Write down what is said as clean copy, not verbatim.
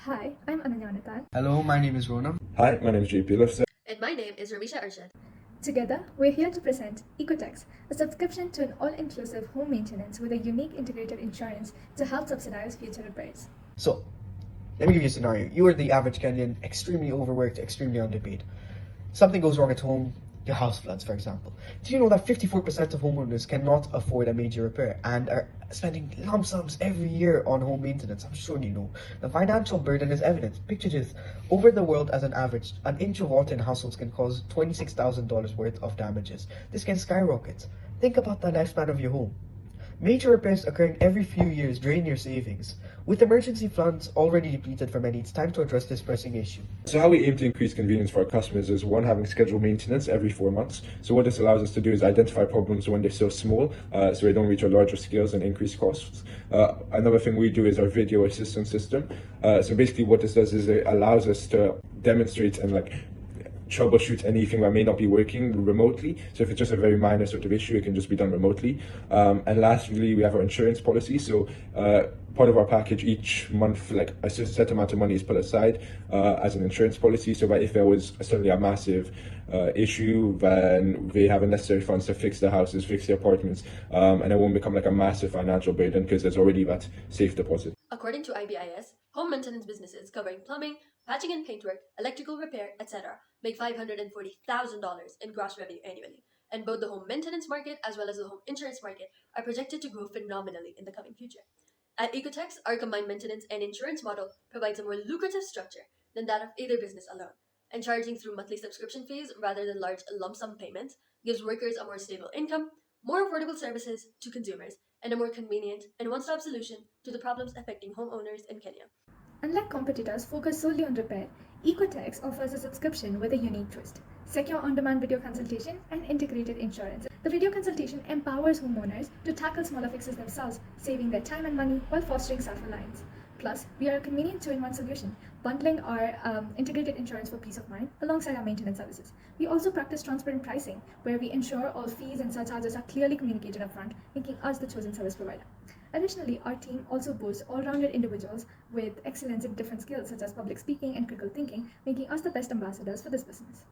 Hi, I'm Ananya. Hello, my name is Ronam. Hi, my name is JP Lifter. And my name is Ramisha Arshad. Together, we're here to present ECOTEX, a subscription to an all-inclusive home maintenance with a unique integrated insurance to help subsidize future repairs. So, let me give you a scenario. You are the average Kenyan, extremely overworked, extremely underpaid. Something goes wrong at home, your house floods, for example. Do you know that 54% of homeowners cannot afford a major repair and are spending lump sums every year on home maintenance? I'm sure you know. The financial burden is evident. Picture this. Over the world, as an average, an inch of water in households can cause $26,000 worth of damages. This can skyrocket. Think about the lifespan of your home. Major repairs occurring every few years drain your savings. With emergency funds already depleted for many, it's time to address this pressing issue. So how we aim to increase convenience for our customers is one, having scheduled maintenance every 4 months. So what this allows us to do is identify problems when they're still small, so they don't reach our larger scales and increase costs. Another thing we do is our video assistance system. So basically what this does is it allows us to demonstrate and troubleshoot anything that may not be working remotely. So if it's just a very minor sort of issue, it can just be done remotely. And lastly, we have our insurance policy. So part of our package each month, like a set amount of money is put aside as an insurance policy, so that if there was suddenly a massive issue, then they have the necessary funds to fix the houses, fix the apartments, and it won't become like a massive financial burden because there's already that safe deposit. According to IBIS, home maintenance businesses covering plumbing, patching and paintwork, electrical repair, etc. make $540,000 in gross revenue annually. And both the home maintenance market as well as the home insurance market are projected to grow phenomenally in the coming future. At ECOTEX, our combined maintenance and insurance model provides a more lucrative structure than that of either business alone, and charging through monthly subscription fees rather than large lump sum payments gives workers a more stable income, more affordable services to consumers, and a more convenient and one-stop solution to the problems affecting homeowners in Kenya. Unlike competitors focused solely on repair, ECOTEX offers a subscription with a unique twist: secure on-demand video consultation and integrated insurance. The video consultation empowers homeowners to tackle smaller fixes themselves, saving their time and money while fostering self-reliance. Plus, we are a convenient two-in-one solution, bundling our integrated insurance for peace of mind alongside our maintenance services. We also practice transparent pricing, where we ensure all fees and surcharges are clearly communicated upfront, making us the chosen service provider. Additionally, our team also boasts all-rounded individuals with excellence in different skills such as public speaking and critical thinking, making us the best ambassadors for this business.